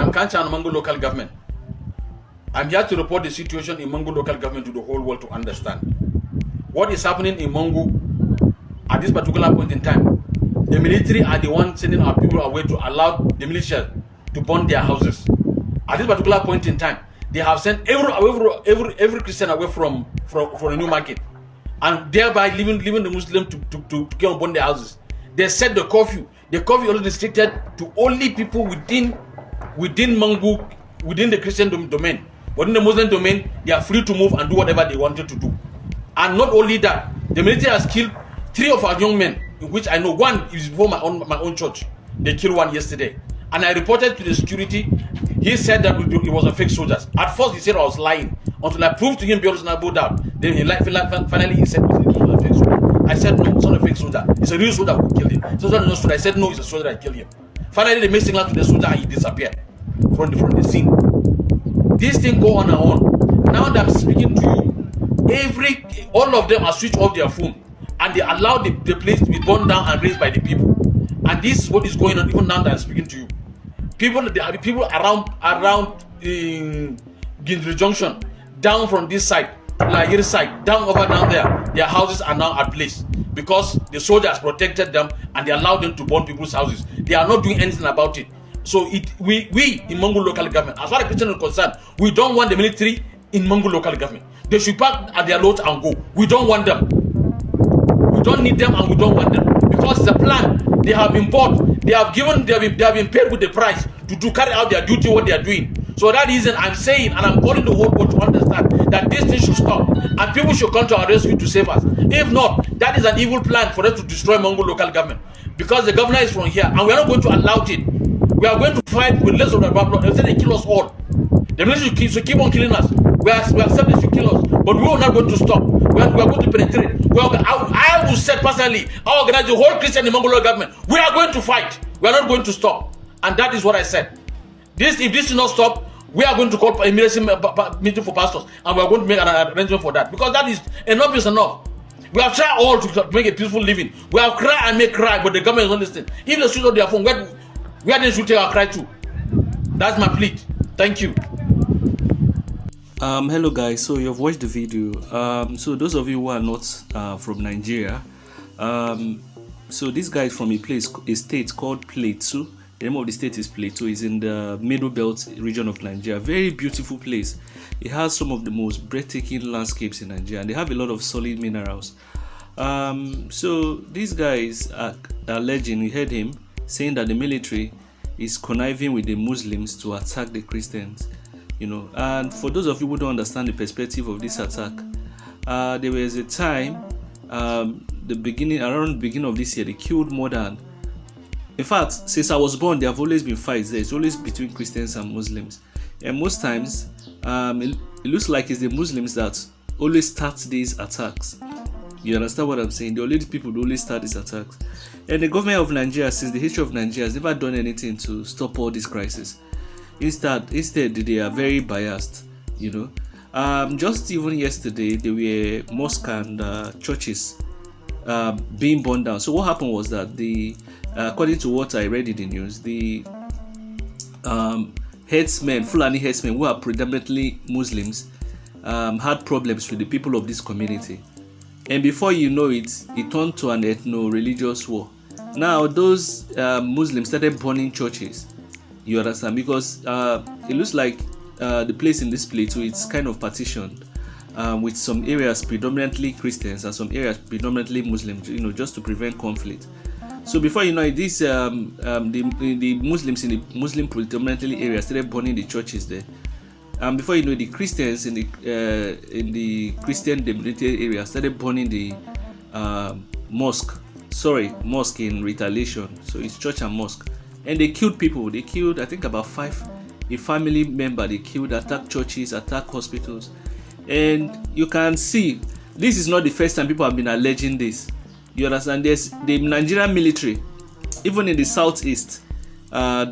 I'm Kancha and Mangu local government. I'm here to report the situation in Mangu local government to the whole world to understand what is happening in Mangu at this particular point in time. The military are the ones sending our people away to allow the militia to burn their houses. At this particular point in time, they have sent every Christian away from a new market, and thereby leaving the Muslims to go and burn their houses. They set the curfew. The curfew is restricted to only people within Mangu, within the Christian domain. But in the Muslim domain, they are free to move and do whatever they wanted to do. And not only that, the military has killed 3 of our young men, in which I know one is before my own church. They killed one yesterday. And I reported to the security. He said that it was a fake soldier. At first he said I was lying. Until I proved to him beyond reasonable doubt. Then finally he said it was a fake soldier. I said no, it's not a fake soldier. It's a real soldier who killed him. I said no, it's a soldier that killed him. Finally they made signal to the soldier and he disappeared from the scene. This thing go on and on. Now that I'm speaking to you, all of them are switched off their phone and they allow the place to be burned down and raised by the people. And this is what is going on even now that I'm speaking to you. The people around Gindri Junction, down from this side, Nigerian side, down there, their houses are now at place because the soldiers protected them and they allowed them to burn people's houses. They are not doing anything about it. So we in Mangu local government, as far as Christians are concerned, we don't want the military in Mangu local government. They should pack at their load and go. We don't want them. We don't need them and we don't want them because it's a plan. They have been bought. They have been paid with the price to carry out their duty, what they are doing. So that reason I'm saying and I'm calling the whole world to understand that this thing should stop and people should come to our rescue to save us. If not, that is an evil plan for us to destroy Mangu local government because the governor is from here and we are not going to allow it. We are going to fight with less of the blood. They say they kill us all. The military should keep on killing us. We accept this to kill us, but we are not going to stop. We are going to penetrate. I will say personally, I organize the whole Christian in Mangu local government. We are going to fight. We are not going to stop. And that is what I said. If this is not stop, we are going to call a meeting for pastors and we are going to make an arrangement for that because that is enough is enough. We have tried all to make a peaceful living. We have cried and make cry, but the government is not listening. If they switch off their phone, where they should take our cry to? That's my plea. Thank you. Hello guys, so you've watched the video. So those of you who are not from Nigeria, so this guy is from a state called Plateau. The name of the state is Plateau. It's in the Middle Belt region of Nigeria. Very beautiful place. It has some of the most breathtaking landscapes in Nigeria, and they have a lot of solid minerals. So these guys are alleging, you heard him saying that the military is conniving with the Muslims to attack the Christians. And for those of you who don't understand the perspective of this attack, there was a time, around the beginning of this year, they killed more than, in fact, since I was born, there have always been fights there. It's always between Christians and Muslims, and most times, it looks like it's the Muslims that always start these attacks. You understand what I'm saying? The only people who always start these attacks, and the government of Nigeria, since the history of Nigeria, has never done anything to stop all these crises. Instead, they are very biased. Just even yesterday, there were mosques and churches being burned down. So what happened was that according to what I read in the news, the Fulani headsmen, who are predominantly Muslims, had problems with the people of this community. And before you know it, it turned to an ethno-religious war. Now, those Muslims started burning churches. You understand? Because it looks like the place in this plateau, it's kind of partitioned with some areas predominantly Christians and some areas predominantly Muslims, just to prevent conflict. So before you know it, the Muslims in the Muslim predominantly area started burning the churches there. And before you know it, the Christians in the Christian dominated area started burning the mosque in retaliation. So it's church and mosque. And they killed people. They killed, I think, about 5. A family member they killed, attacked churches, attacked hospitals. And you can see, this is not the first time people have been alleging this. You understand? There's the Nigerian military, even in the southeast,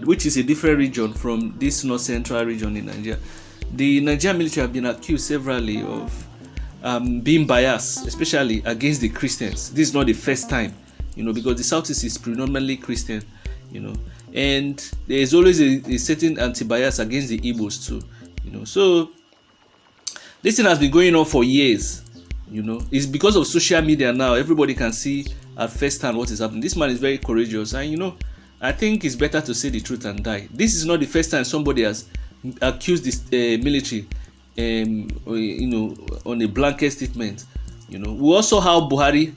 which is a different region from this north central region in Nigeria. The Nigerian military have been accused severally of being biased, especially against the Christians. This is not the first time, because the southeast is predominantly Christian, and there is always a certain anti-bias against the Igbos too, So this thing has been going on for years, It's because of social media now. Everybody can see at first hand what is happening. This man is very courageous, and I think it's better to say the truth and die. This is not the first time somebody has accused this military, on a blanket statement. We also have Buhari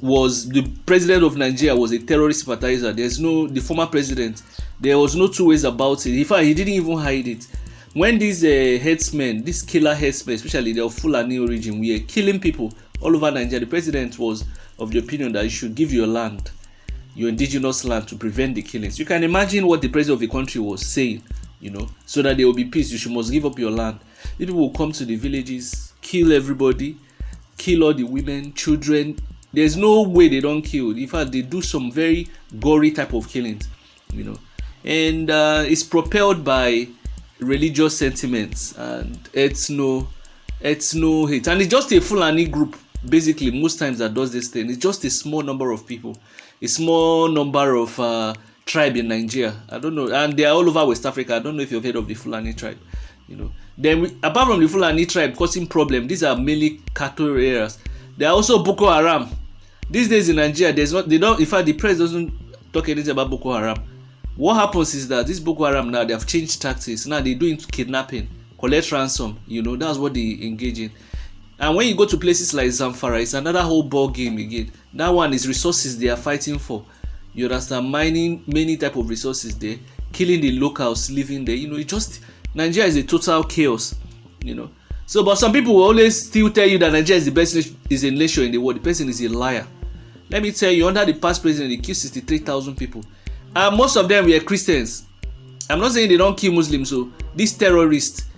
was the president of Nigeria, was a terrorist sympathizer. The former president, there was no two ways about it. In fact, he didn't even hide it. When these headsmen, these killer headsmen, especially the Fulani origin, were killing people all over Nigeria, the president was of the opinion that you should give your land, your indigenous land, to prevent the killings. You can imagine what the president of the country was saying, so that there will be peace. You must give up your land. The people will come to the villages, kill everybody, kill all the women, children. There's no way they don't kill. In fact, they do some very gory type of killings, and it's propelled by religious sentiments and ethno hate, and it's just a Fulani group basically most times that does this thing. It's just a small number of people, a small number of tribe in Nigeria. I don't know, and they are all over West Africa. I don't know if you've heard of the Fulani tribe. Then apart from the Fulani tribe causing problem, these are mainly cattle areas. There are also Boko Haram. These days in Nigeria, in fact, the press doesn't talk anything about Boko Haram. What happens is that this Boko Haram now, they have changed tactics. Now they're doing kidnapping, collect ransom. That's what they engage in. And when you go to places like Zamfara, it's another whole ball game again. That one is resources they are fighting for. You understand? Mining many type of resources there, killing the locals living there. Nigeria is a total chaos. So, but some people will always still tell you that Nigeria is the best nation in the world. The person is a liar. Let me tell you, under the past president, they killed 63,000 people. And most of them were Christians. I'm not saying they don't kill Muslims. So these terrorists,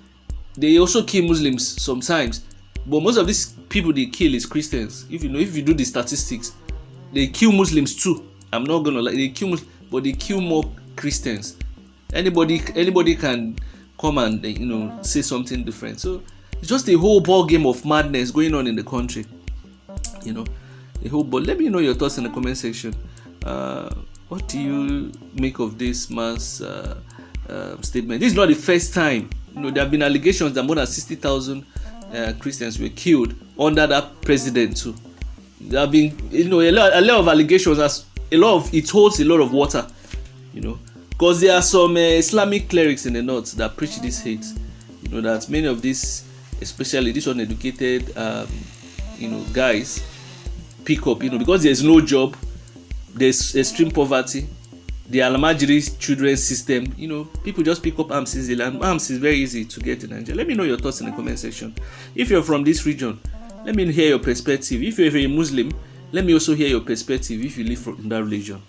they also kill Muslims sometimes. But most of these people they kill is Christians. If you do the statistics, they kill Muslims too. I'm not gonna lie, they kill Muslims, but they kill more Christians. Anybody can come and say something different. So it's just a whole ball game of madness going on in the country. But let me know your thoughts in the comment section. What do you make of this man's statement? This is not the first time. There have been allegations that more than 60,000 Christians were killed under that president too. There have been, a lot of allegations. It holds a lot of water, because there are some Islamic clerics in the north that preach this hate. That many of these, especially these uneducated, guys, pick up. Because there's no job. There's extreme poverty, the Almajiri children's system. People just pick up arms easily, and arms is very easy to get in Nigeria. Let me know your thoughts in the comment section. If you're from this region, let me hear your perspective. If you're a Muslim, let me also hear your perspective if you live in that religion.